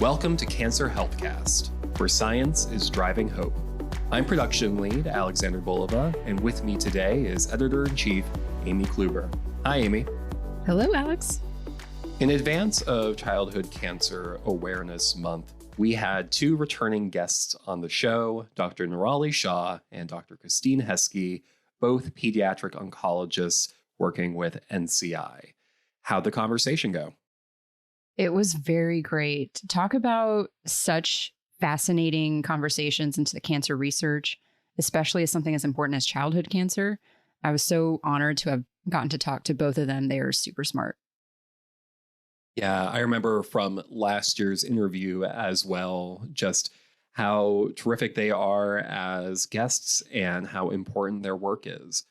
Welcome to Cancer HealthCast, where science is driving hope. I'm production lead Alexander Bulova, and with me today is editor-in-chief Amy Kluber. Hi, Amy. Hello, Alex. In advance of Childhood Cancer Awareness Month, we had two returning guests on the show, Dr. Narali Shah and Dr. Christine Heske, both pediatric oncologists working with NCI. How'd the conversation go? It was very great. Talk about such fascinating conversations into the cancer research, especially as something as important as childhood cancer. I was so honored to have gotten to talk to both of them. They are super smart. Yeah, I remember from last year's interview as well, just how terrific they are as guests and how important their work is.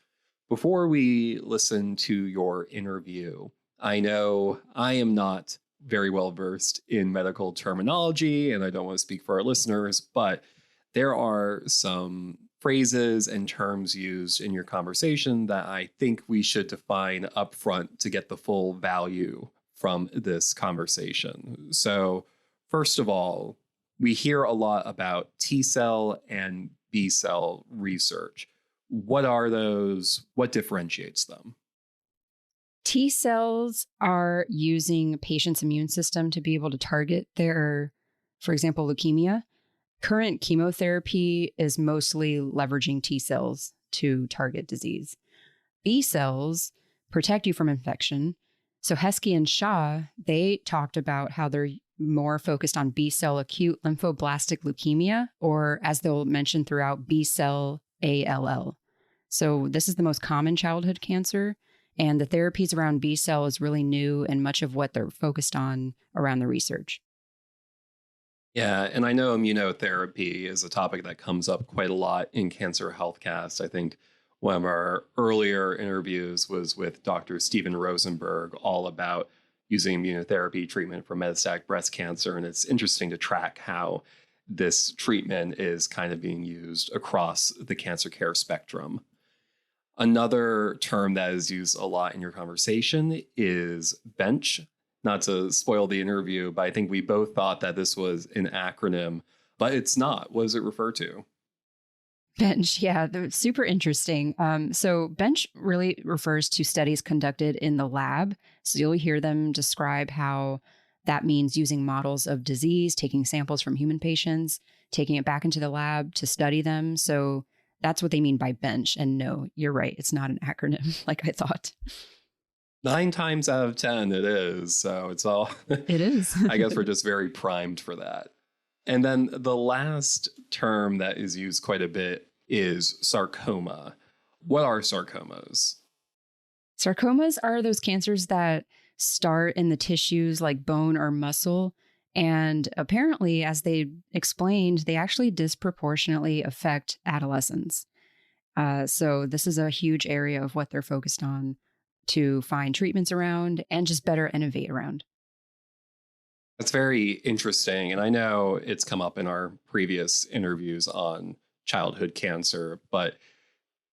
Before we listen to your interview, I know I am not very well versed in medical terminology, and I don't want to speak for our listeners, but there are some phrases and terms used in your conversation that I think we should define upfront to get the full value from this conversation. So, first of all, we hear a lot about T cell and B cell research. What are those? What differentiates them? T cells are using a patient's immune system to be able to target their, for example, leukemia. Current chemotherapy is mostly leveraging T cells to target disease. B cells protect you from infection. So Heske and Shah, they talked about how they're more focused on B cell acute lymphoblastic leukemia, or as they'll mention throughout, B cell ALL. So this is the most common childhood cancer. And the therapies around B cell is really new and much of what they're focused on around the research. Yeah, and I know immunotherapy is a topic that comes up quite a lot in Cancer HealthCast. I think one of our earlier interviews was with Dr. Steven Rosenberg, all about using immunotherapy treatment for metastatic breast cancer. And it's interesting to track how this treatment is kind of being used across the cancer care spectrum. Another term that is used a lot in your conversation is bench. Not to spoil the interview, but I think we both thought that this was an acronym, but it's not. What does it refer to? Bench, yeah, they're super interesting. So bench really refers to studies conducted in the lab. So you'll hear them describe how that means using models of disease, taking samples from human patients, taking it back into the lab to study them. So that's what they mean by bench. And no, you're right. It's not an acronym like I thought. 9 times out of 10 it is. So it's all, It is. I guess we're just very primed for that. And then the last term that is used quite a bit is sarcoma. What are sarcomas? Sarcomas are those cancers that start in the tissues like bone or muscle. And apparently, as they explained, they actually disproportionately affect adolescents. So this is a huge area of what they're focused on to find treatments around and just better innovate around. That's very interesting. And I know it's come up in our previous interviews on childhood cancer, but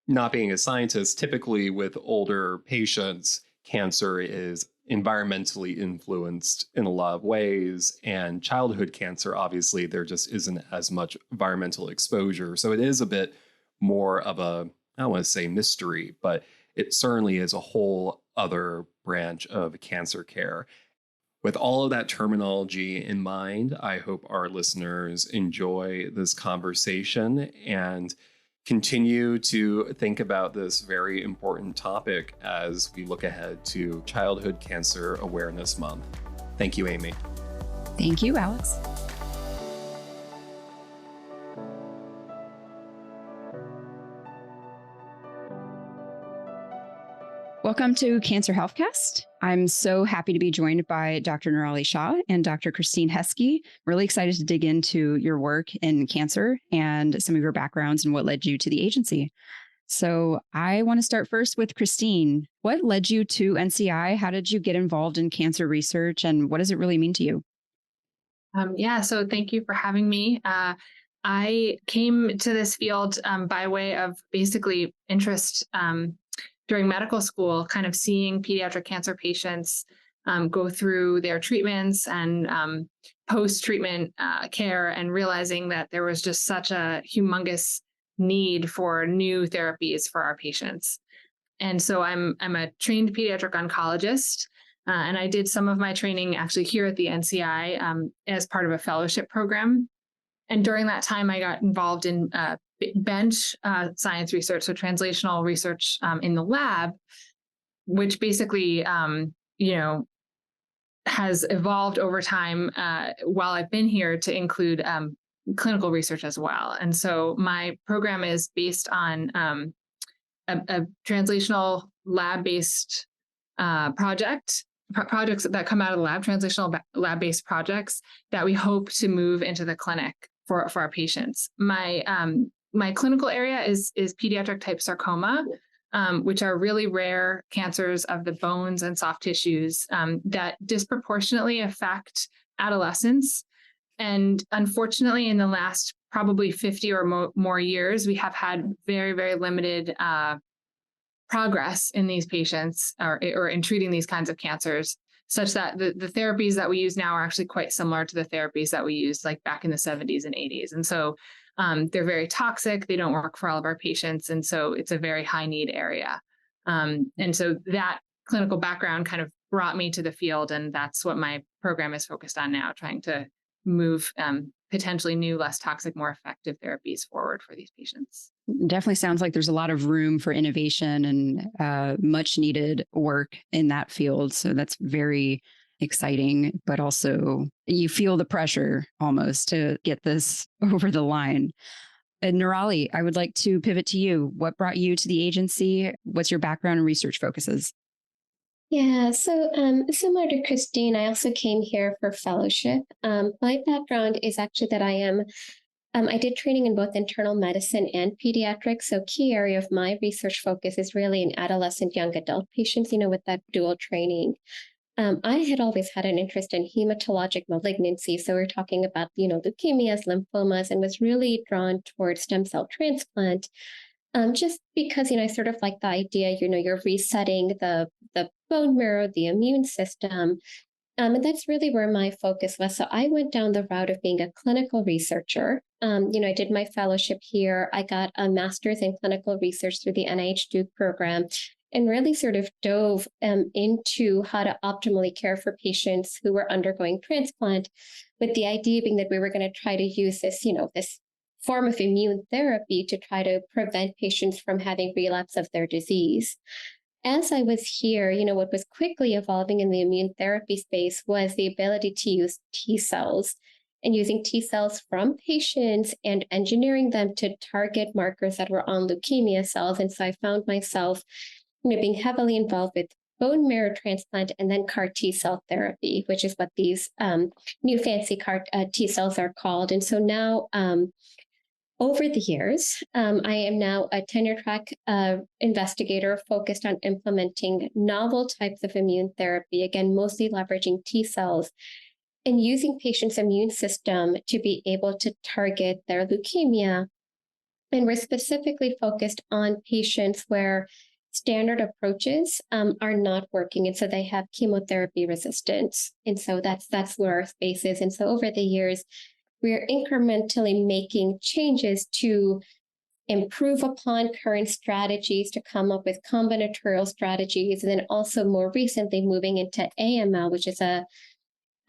not being a scientist, typically with older patients, cancer is environmentally influenced in a lot of ways. And childhood cancer, obviously, there just isn't as much environmental exposure. So it is a bit more of a, I don't want to say mystery, but it certainly is a whole other branch of cancer care. With all of that terminology in mind, I hope our listeners enjoy this conversation and continue to think about this very important topic as we look ahead to Childhood Cancer Awareness Month. Thank you, Amy. Thank you, Alex. Welcome to Cancer HealthCast. I'm so happy to be joined by Dr. Narali Shah and Dr. Christine Heske. Really excited to dig into your work in cancer and some of your backgrounds and what led you to the agency. So I want to start first with Christine. What led you to NCI? How did you get involved in cancer research, and what does it really mean to you? So thank you for having me. I came to this field by way of basically interest during medical school, kind of seeing pediatric cancer patients go through their treatments and post-treatment care and realizing that there was just such a humongous need for new therapies for our patients. And so I'm a trained pediatric oncologist, and I did some of my training actually here at the NCI as part of a fellowship program. And during that time, I got involved in bench science research, so translational research in the lab, which basically, has evolved over time while I've been here to include clinical research as well. And so my program is based on a translational lab-based projects that come out of the lab, translational lab-based projects that we hope to move into the clinic for our patients. My clinical area is pediatric type sarcoma, which are really rare cancers of the bones and soft tissues that disproportionately affect adolescents. And unfortunately, in the last probably 50 or more years, we have had very, very limited progress in these patients or in treating these kinds of cancers, such that the therapies that we use now are actually quite similar to the therapies that we used like back in the 70s and 80s. And so they're very toxic. They don't work for all of our patients. And so it's a very high need area. And so that clinical background kind of brought me to the field. And that's what my program is focused on now, trying to move potentially new, less toxic, more effective therapies forward for these patients. Definitely sounds like there's a lot of room for innovation and much needed work in that field. So that's very exciting, but also you feel the pressure almost to get this over the line. And Narali, I would like to pivot to you. What brought you to the agency? What's your background and research focuses? Yeah, so similar to Christine, I also came here for fellowship. My background is actually that I did training in both internal medicine and pediatrics. So key area of my research focus is really in adolescent young adult patients, with that dual training. I had always had an interest in hematologic malignancy. So we're talking about, leukemias, lymphomas, and was really drawn towards stem cell transplant. Just because, I sort of like the idea, you're resetting the bone marrow, the immune system. And that's really where my focus was. So I went down the route of being a clinical researcher. I did my fellowship here. I got a master's in clinical research through the NIH Duke program and really sort of dove into how to optimally care for patients who were undergoing transplant, with the idea being that we were going to try to use this, this form of immune therapy to try to prevent patients from having relapse of their disease. As I was here, what was quickly evolving in the immune therapy space was the ability to use T cells and using T cells from patients and engineering them to target markers that were on leukemia cells. And so I found myself being heavily involved with bone marrow transplant and then CAR T cell therapy, which is what these new fancy CAR T cells are called. And so now, over the years, I am now a tenure-track investigator focused on implementing novel types of immune therapy, again, mostly leveraging T cells, and using patients' immune system to be able to target their leukemia. And we're specifically focused on patients where standard approaches are not working. And so they have chemotherapy resistance. And so that's where our space is. And so over the years, we're incrementally making changes to improve upon current strategies, to come up with combinatorial strategies, and then also more recently moving into AML, which is a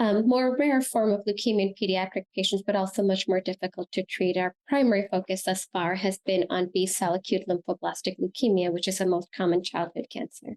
more rare form of leukemia in pediatric patients, but also much more difficult to treat. Our primary focus thus far has been on B-cell acute lymphoblastic leukemia, which is the most common childhood cancer.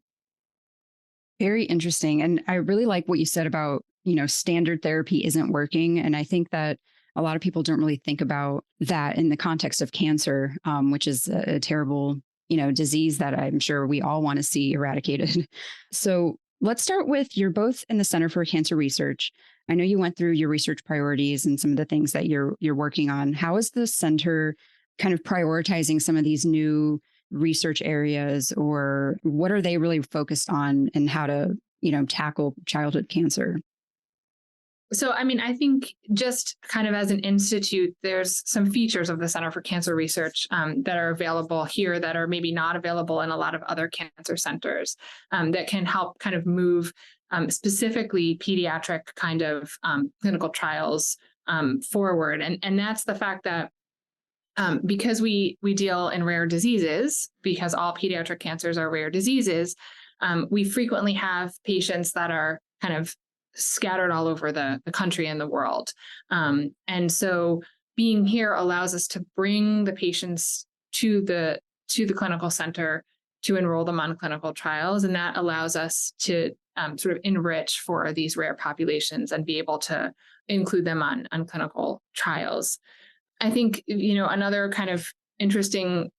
Very interesting. And I really like what you said about, standard therapy isn't working. And I think that a lot of people don't really think about that in the context of cancer, which is a terrible, disease that I'm sure we all want to see eradicated. So let's start with, you're both in the Center for Cancer Research. I know you went through your research priorities and some of the things that you're working on. How is the center kind of prioritizing some of these new research areas, or what are they really focused on, and how to, tackle childhood cancer? So, I think just kind of as an institute, there's some features of the Center for Cancer Research that are available here that are maybe not available in a lot of other cancer centers that can help kind of move specifically pediatric kind of clinical trials forward. And that's the fact that because we deal in rare diseases, because all pediatric cancers are rare diseases, we frequently have patients that are kind of scattered all over the country and the world. And so being here allows us to bring the patients to the clinical center to enroll them on clinical trials. And that allows us to sort of enrich for these rare populations and be able to include them on clinical trials. I think, another kind of interesting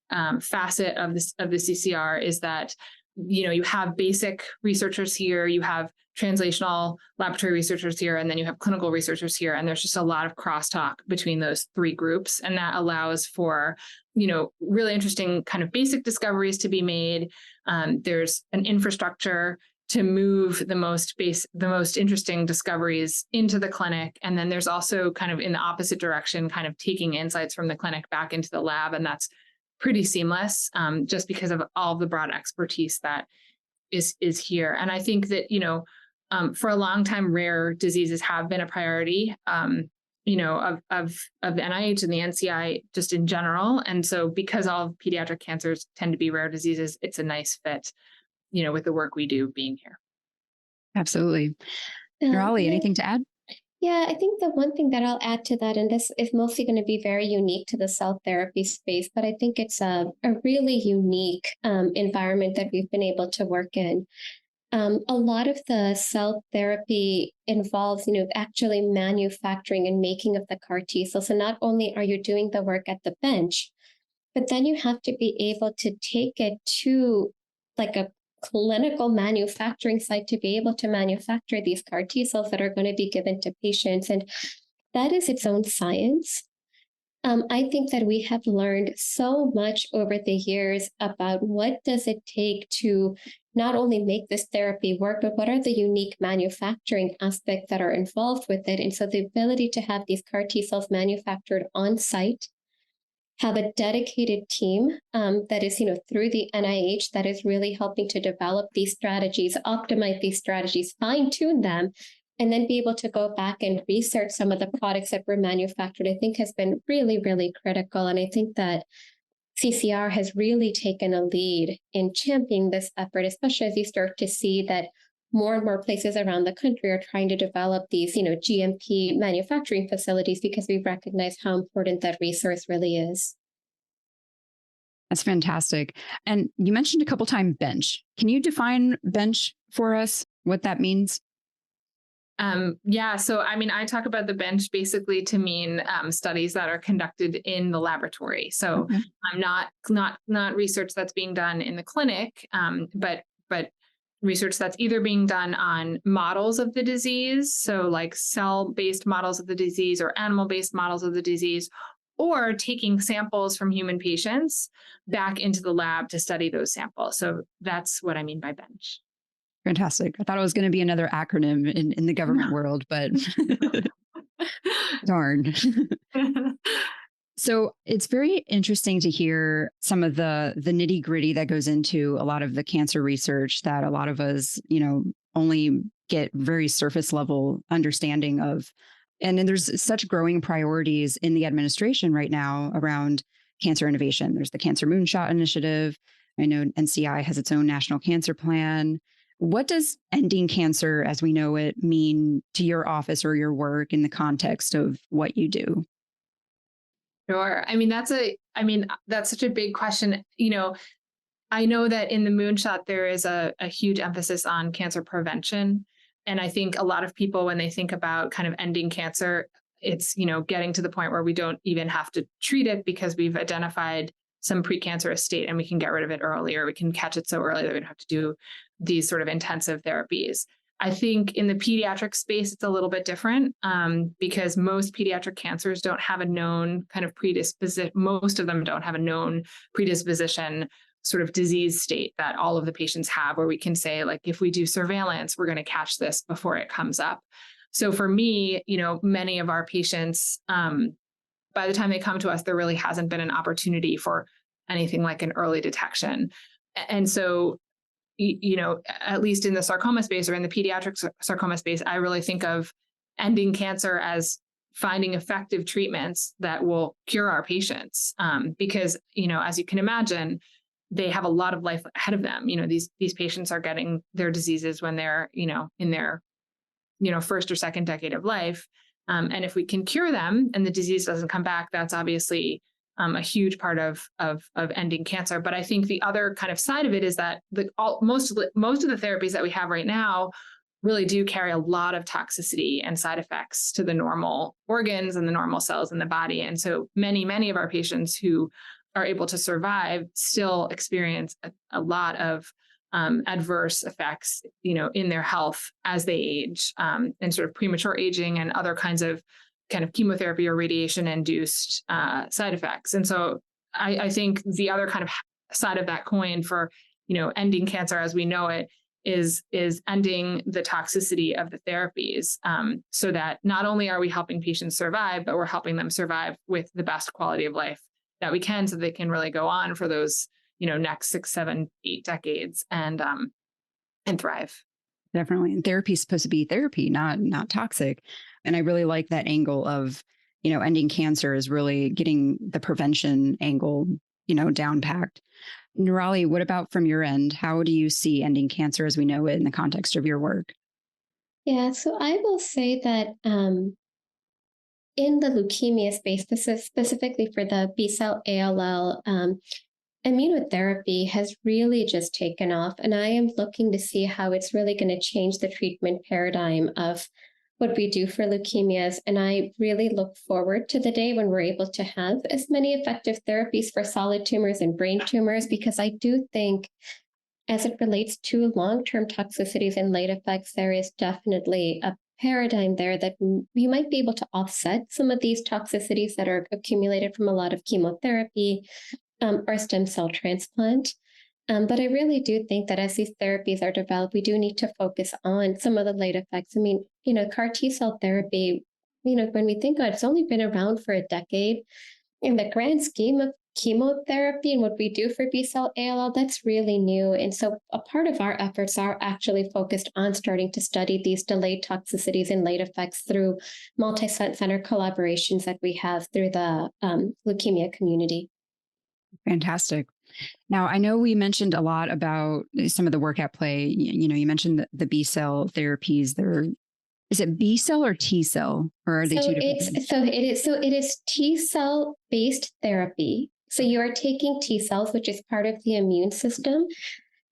facet of the CCR is that, you have basic researchers here, you have translational laboratory researchers here, and then you have clinical researchers here. And there's just a lot of crosstalk between those three groups. And that allows for, really interesting kind of basic discoveries to be made. There's an infrastructure to move the most interesting discoveries into the clinic. And then there's also kind of in the opposite direction, kind of taking insights from the clinic back into the lab. And that's pretty seamless, just because of all of the broad expertise that is here. And I think that, for a long time, rare diseases have been a priority, of the NIH and the NCI just in general. And so because all pediatric cancers tend to be rare diseases, it's a nice fit, with the work we do being here. Absolutely. Narali, anything to add? Yeah, I think the one thing that I'll add to that, and this is mostly going to be very unique to the cell therapy space, but I think it's a really unique environment that we've been able to work in. A lot of the cell therapy involves, actually manufacturing and making of the CAR T cells. So not only are you doing the work at the bench, but then you have to be able to take it to like a clinical manufacturing site to be able to manufacture these CAR T cells that are going to be given to patients. And that is its own science. I think that we have learned so much over the years about what does it take to not only make this therapy work, but what are the unique manufacturing aspects that are involved with it. And so the ability to have these CAR T cells manufactured on site, have a dedicated team that is, through the NIH that is really helping to develop these strategies, optimize these strategies, fine-tune them, and then be able to go back and research some of the products that were manufactured, I think has been really, really critical. And I think that CCR has really taken a lead in championing this effort, especially as you start to see that more and more places around the country are trying to develop these, GMP manufacturing facilities because we recognize how important that resource really is. That's fantastic. And you mentioned a couple times bench. Can you define bench for us, what that means? Yeah. So, I talk about the bench basically to mean studies that are conducted in the laboratory. So, not research that's being done in the clinic, but research that's either being done on models of the disease, so like cell-based models of the disease or animal-based models of the disease, or taking samples from human patients back into the lab to study those samples. So that's what I mean by bench. Fantastic. I thought it was going to be another acronym in the government world, but darn. So it's very interesting to hear some of the nitty gritty that goes into a lot of the cancer research that a lot of us, only get very surface level understanding of. And then there's such growing priorities in the administration right now around cancer innovation. There's the Cancer Moonshot Initiative. I know NCI has its own national cancer plan. What does ending cancer as we know it mean to your office or your work in the context of what you do? Sure. That's such a big question. I know that in the Moonshot, there is a huge emphasis on cancer prevention. And I think a lot of people, when they think about kind of ending cancer, it's, getting to the point where we don't even have to treat it because we've identified some precancerous state and we can get rid of it earlier. We can catch it so early that we don't have to do these sort of intensive therapies. I think in the pediatric space, it's a little bit different because most pediatric cancers don't have a known kind of predisposition. Most of them don't have a known predisposition sort of disease state that all of the patients have, where we can say, like, if we do surveillance, we're going to catch this before it comes up. So for me, many of our patients, by the time they come to us, there really hasn't been an opportunity for anything like an early detection. And so at least in the sarcoma space or in the pediatric sarcoma space, I really think of ending cancer as finding effective treatments that will cure our patients. Because, as you can imagine, they have a lot of life ahead of them. These patients are getting their diseases when they're, in their, first or second decade of life. And if we can cure them and the disease doesn't come back, that's obviously a huge part of ending cancer. But I think the other kind of side of it is that most of the therapies that we have right now really do carry a lot of toxicity and side effects to the normal organs and the normal cells in the body. And so many of our patients who are able to survive still experience a lot of adverse effects, in their health as they age, and sort of premature aging and other kinds of kind of chemotherapy or radiation induced side effects. And so I think the other kind of side of that coin for, ending cancer as we know it is ending the toxicity of the therapies, so that not only are we helping patients survive, but we're helping them survive with the best quality of life that we can, so they can really go on for those, next 6, 7, 8 decades and thrive. Definitely. And therapy is supposed to be therapy, not toxic. And I really like that angle of, ending cancer is really getting the prevention angle, down packed. Narali, what about from your end? How do you see ending cancer as we know it in the context of your work? Yeah, so I will say that in the leukemia space, specifically for the B-cell ALL, immunotherapy has really just taken off. And I am looking to see how it's really going to change the treatment paradigm of what we do for leukemias. And I really look forward to the day when we're able to have as many effective therapies for solid tumors and brain tumors, because I do think as it relates to long-term toxicities and late effects, there is definitely a paradigm there that you might be able to offset some of these toxicities that are accumulated from a lot of chemotherapy or stem cell transplant. But I really do think that as these therapies are developed, we do need to focus on some of the late effects. I mean, CAR T cell therapy, when we think of it, it's only been around for a decade. In the grand scheme of chemotherapy and what we do for B-cell ALL, that's really new. And so a part of our efforts are actually focused on starting to study these delayed toxicities and late effects through multi-center collaborations that we have through the leukemia community. Fantastic. Now, I know we mentioned a lot about some of the work at play. You mentioned the B cell therapies. Is it B cell or T cell, or are they two different things? It is T cell based therapy. So you are taking T cells, which is part of the immune system,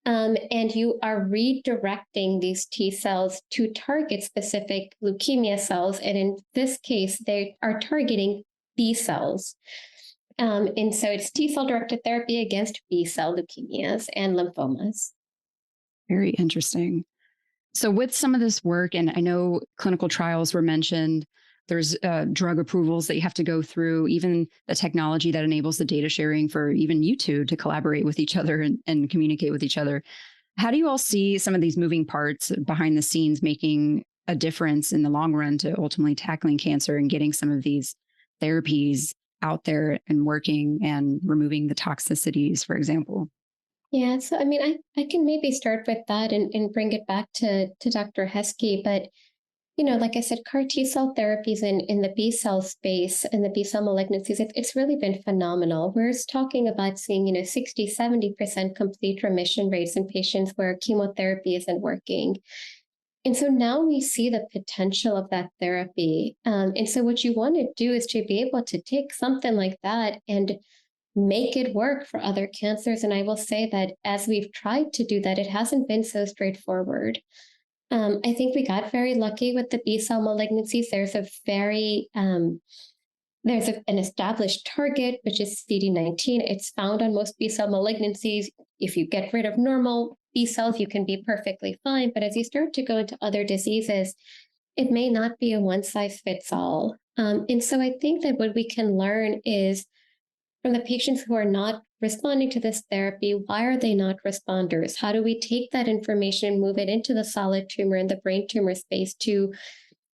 and you are redirecting these T cells to target specific leukemia cells. And in this case, they are targeting B cells. And so it's T cell directed therapy against B cell leukemias and lymphomas. Very interesting. So with some of this work, and I know clinical trials were mentioned, there's drug approvals that you have to go through, even the technology that enables the data sharing for even you two to collaborate with each other and communicate with each other. How do you all see some of these moving parts behind the scenes making a difference in the long run to ultimately tackling cancer and getting some of these therapies out there and working and removing the toxicities, for example? Yeah, so I mean, I can maybe start with that and bring it back to Dr. Heske. But, like I said, CAR T cell therapies in the B cell space and the B cell malignancies, it's really been phenomenal. We're talking about seeing, 60, 70% complete remission rates in patients where chemotherapy isn't working. And so now we see the potential of that therapy. And so what you want to do is to be able to take something like that and make it work for other cancers. And I will say that as we've tried to do that, it hasn't been so straightforward. I think we got very lucky with the B cell malignancies. There's an established target, which is CD19. It's found on most B cell malignancies. If you get rid of normal B cells, you can be perfectly fine. But as you start to go into other diseases, it may not be a one size fits all. And so I think that what we can learn is from the patients who are not responding to this therapy, why are they not responders? How do we take that information and move it into the solid tumor and the brain tumor space to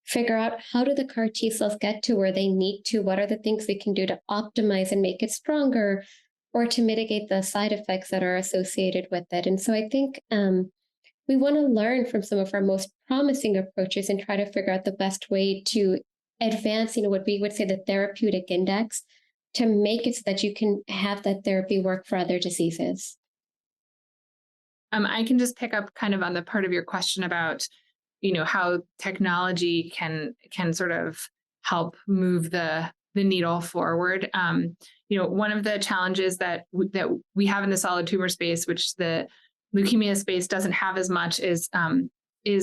figure out how do the CAR T cells get to where they need to? What are the things we can do to optimize and make it stronger? or to mitigate the side effects that are associated with it. And so I think we want to learn from some of our most promising approaches and try to figure out the best way to advance, what we would say the therapeutic index, to make it so that you can have that therapy work for other diseases. I can just pick up kind of on the part of your question about, how technology can sort of help move the needle forward. One of the challenges that we have in the solid tumor space, which the leukemia space doesn't have as much, is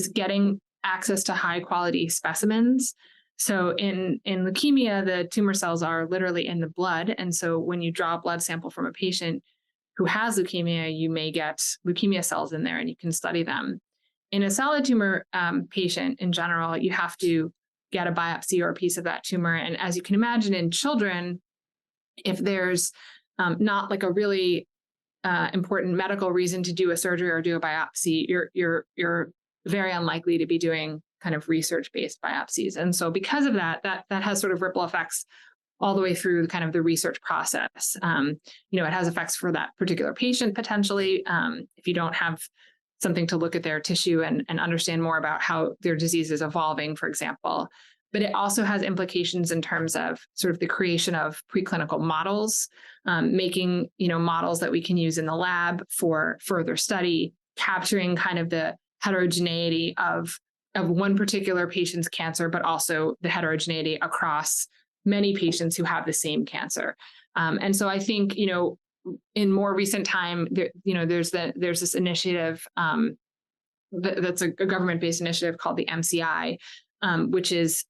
getting access to high quality specimens. So in leukemia, the tumor cells are literally in the blood. And so when you draw a blood sample from a patient who has leukemia, you may get leukemia cells in there and you can study them. In a solid tumor patient in general, you have to get a biopsy or a piece of that tumor. And as you can imagine, in children, if there's not like a really important medical reason to do a surgery or do a biopsy, you're very unlikely to be doing kind of research-based biopsies. And so because of that has sort of ripple effects all the way through kind of the research process. It has effects for that particular patient potentially. If you don't have something to look at their tissue and understand more about how their disease is evolving, for example. But it also has implications in terms of sort of the creation of preclinical models, making models that we can use in the lab for further study, capturing kind of the heterogeneity of one particular patient's cancer, but also the heterogeneity across many patients who have the same cancer. And so I think, in more recent time, there's this initiative that's a government-based initiative called the MCI, which is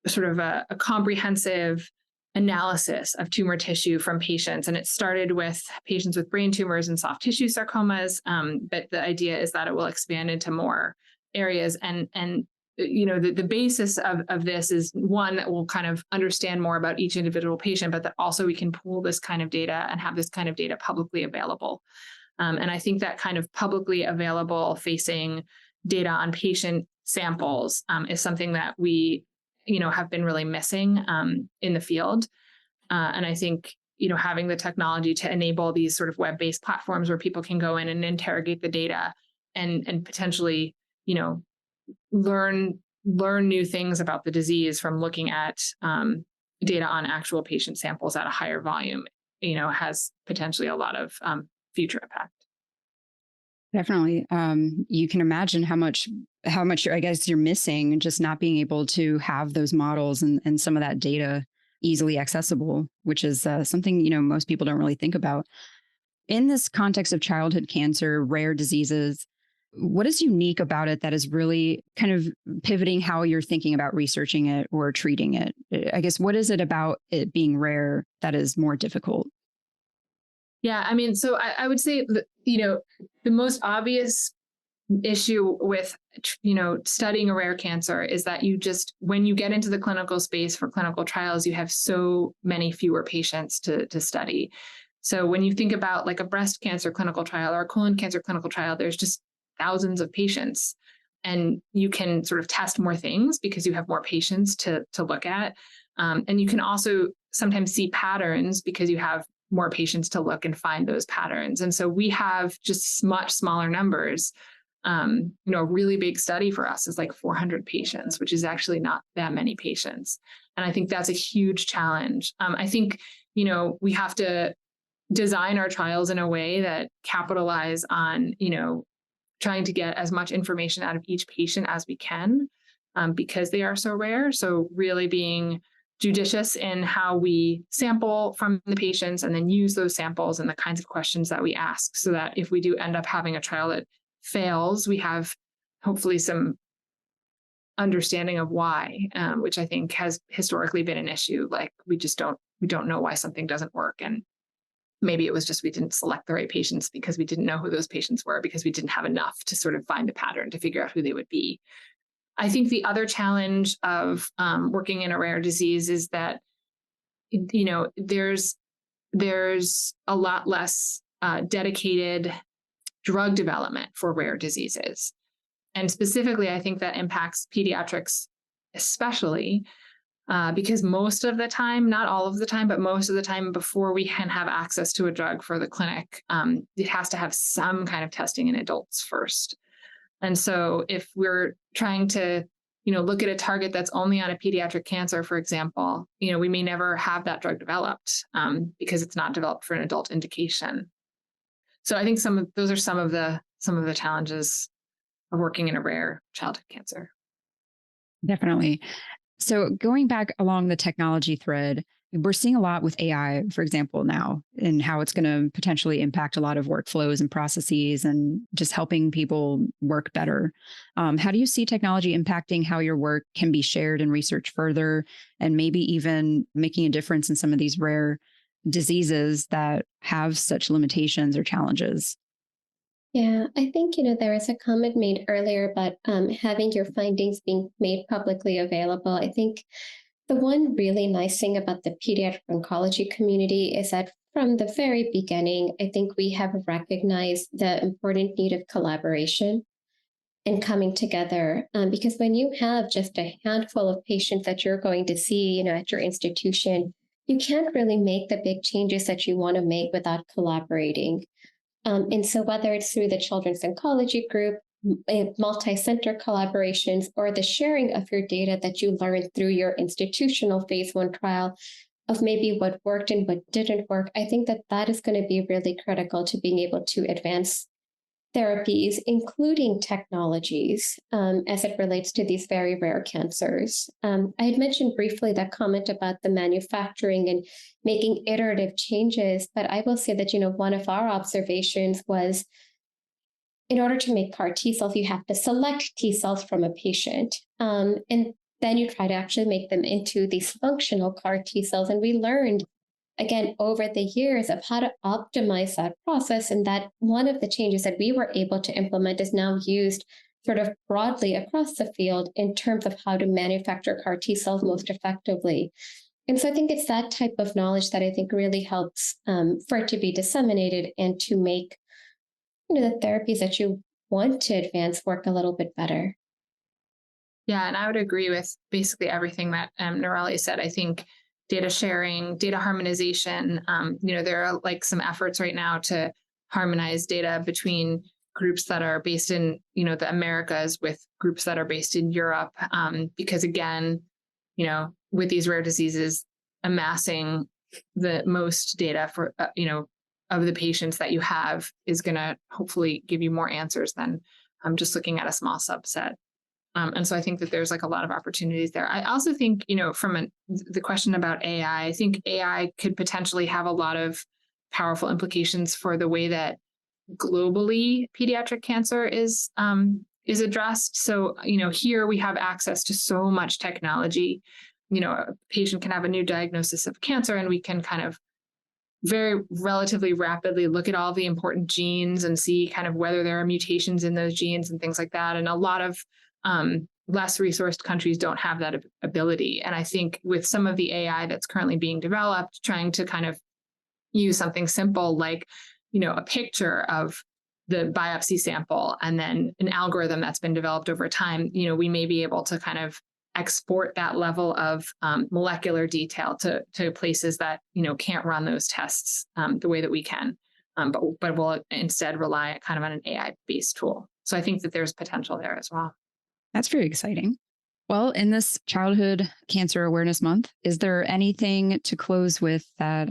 sort of a comprehensive analysis of tumor tissue from patients. And it started with patients with brain tumors and soft tissue sarcomas. But the idea is that it will expand into more areas. And the basis of this is one that will kind of understand more about each individual patient, but that also we can pool this kind of data and have this kind of data publicly available. And I think that kind of publicly available facing data on patient samples is something that we, have been really missing in the field. And I think, having the technology to enable these sort of web-based platforms where people can go in and interrogate the data and potentially, learn new things about the disease from looking at data on actual patient samples at a higher volume, has potentially a lot of future impact. Definitely. You can imagine how much I guess you're missing, just not being able to have those models and some of that data easily accessible, which is something, most people don't really think about. In this context of childhood cancer, rare diseases, what is unique about it that is really kind of pivoting how you're thinking about researching it or treating it? I guess, what is it about it being rare that is more difficult? Yeah, I mean, so I would say that, the most obvious issue with, studying a rare cancer is that when you get into the clinical space for clinical trials, you have so many fewer patients to study. So when you think about like a breast cancer clinical trial or a colon cancer clinical trial, there's just thousands of patients, and you can sort of test more things because you have more patients to look at. And you can also sometimes see patterns because you have more patients to look and find those patterns. And so we have just much smaller numbers. A really big study for us is like 400 patients, which is actually not that many patients. And I think that's a huge challenge. I think, we have to design our trials in a way that capitalize on, trying to get as much information out of each patient as we can, because they are so rare. So really being judicious in how we sample from the patients and then use those samples and the kinds of questions that we ask, so that if we do end up having a trial that fails, we have hopefully some understanding of why, which I think has historically been an issue. Like we don't know why something doesn't work. And maybe it was just we didn't select the right patients because we didn't know who those patients were, because we didn't have enough to sort of find a pattern to figure out who they would be. I think the other challenge of working in a rare disease is that, there's a lot less dedicated drug development for rare diseases. And specifically, I think that impacts pediatrics especially, because most of the time, not all of the time, but most of the time before we can have access to a drug for the clinic, it has to have some kind of testing in adults first. And so if we're trying to, look at a target that's only on a pediatric cancer, for example, we may never have that drug developed because it's not developed for an adult indication. So I think those are some of the challenges of working in a rare childhood cancer. Definitely. So going back along the technology thread, we're seeing a lot with AI, for example, now, and how it's going to potentially impact a lot of workflows and processes and just helping people work better. How do you see technology impacting how your work can be shared and researched further, and maybe even making a difference in some of these rare diseases that have such limitations or challenges? Yeah, I think, there was a comment made earlier about having your findings being made publicly available. I think the one really nice thing about the pediatric oncology community is that from the very beginning, I think we have recognized the important need of collaboration and coming together. Because when you have just a handful of patients that you're going to see, at your institution, you can't really make the big changes that you want to make without collaborating. And so whether it's through the Children's Oncology Group, multi-center collaborations, or the sharing of your data that you learned through your institutional phase 1 trial of maybe what worked and what didn't work, I think that is going to be really critical to being able to advance therapies, including technologies, as it relates to these very rare cancers. I had mentioned briefly that comment about the manufacturing and making iterative changes, but I will say that, one of our observations was in order to make CAR T cells, you have to select T cells from a patient. And then you try to actually make them into these functional CAR T cells. And we learned again, over the years of how to optimize that process. And that one of the changes that we were able to implement is now used sort of broadly across the field in terms of how to manufacture CAR T cells most effectively. And so I think it's that type of knowledge that I think really helps for it to be disseminated and to make the therapies that you want to advance work a little bit better. Yeah, and I would agree with basically everything that Narali said. I think data sharing, data harmonization. There are like some efforts right now to harmonize data between groups that are based in, the Americas with groups that are based in Europe. Because again, with these rare diseases, amassing the most data for, of the patients that you have is going to hopefully give you more answers than just looking at a small subset. And so I think that there's like a lot of opportunities there. I also think, from the question about AI, I think AI could potentially have a lot of powerful implications for the way that globally pediatric cancer is addressed. So, here we have access to so much technology. A patient can have a new diagnosis of cancer, and we can kind of very relatively rapidly look at all the important genes and see kind of whether there are mutations in those genes and things like that. And a lot of less resourced countries don't have that ability. And I think with some of the AI that's currently being developed, trying to kind of use something simple like, a picture of the biopsy sample and then an algorithm that's been developed over time, we may be able to kind of export that level of molecular detail to places that, can't run those tests the way that we can, but will instead rely kind of on an AI-based tool. So I think that there's potential there as well. That's very exciting. Well, in this Childhood Cancer Awareness Month, is there anything to close with that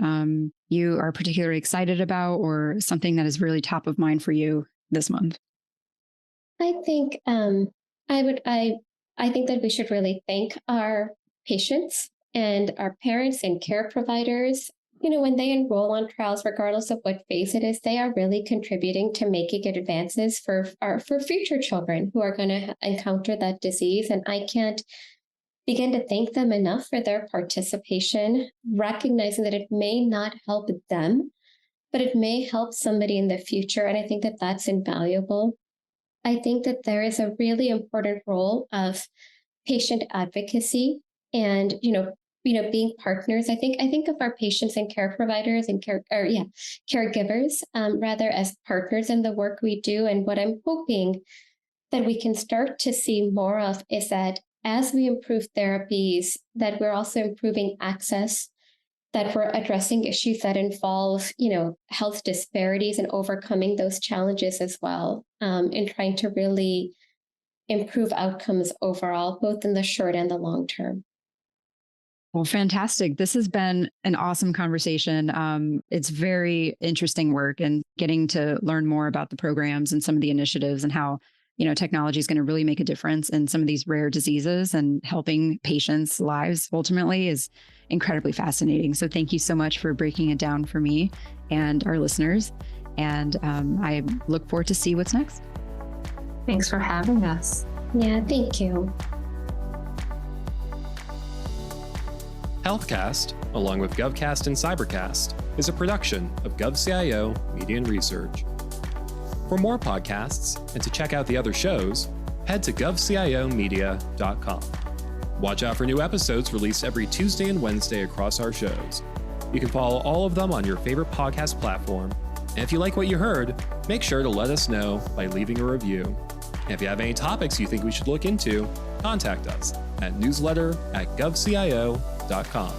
you are particularly excited about, or something that is really top of mind for you this month? I think I think that we should really thank our patients and our parents and care providers. When they enroll on trials, regardless of what phase it is, they are really contributing to making advances for future children who are going to encounter that disease. And I can't begin to thank them enough for their participation, recognizing that it may not help them, but it may help somebody in the future. And I think that that's invaluable. I think that there is a really important role of patient advocacy and, being partners. I think of our patients and care providers and caregivers, rather, as partners in the work we do. And what I'm hoping that we can start to see more of is that as we improve therapies, that we're also improving access, that we're addressing issues that involve, health disparities and overcoming those challenges as well, and trying to really improve outcomes overall, both in the short and the long term. Well, fantastic. This has been an awesome conversation. It's very interesting work, and getting to learn more about the programs and some of the initiatives and how, technology is going to really make a difference in some of these rare diseases and helping patients' lives ultimately is incredibly fascinating. So thank you so much for breaking it down for me and our listeners. And I look forward to see what's next. Thanks for having us. Yeah, thank you. HealthCast, along with GovCast and CyberCast, is a production of GovCIO Media and Research. For more podcasts and to check out the other shows, head to govciomedia.com. Watch out for new episodes released every Tuesday and Wednesday across our shows. You can follow all of them on your favorite podcast platform. And if you like what you heard, make sure to let us know by leaving a review. And if you have any topics you think we should look into, contact us at newsletter@govcio.com.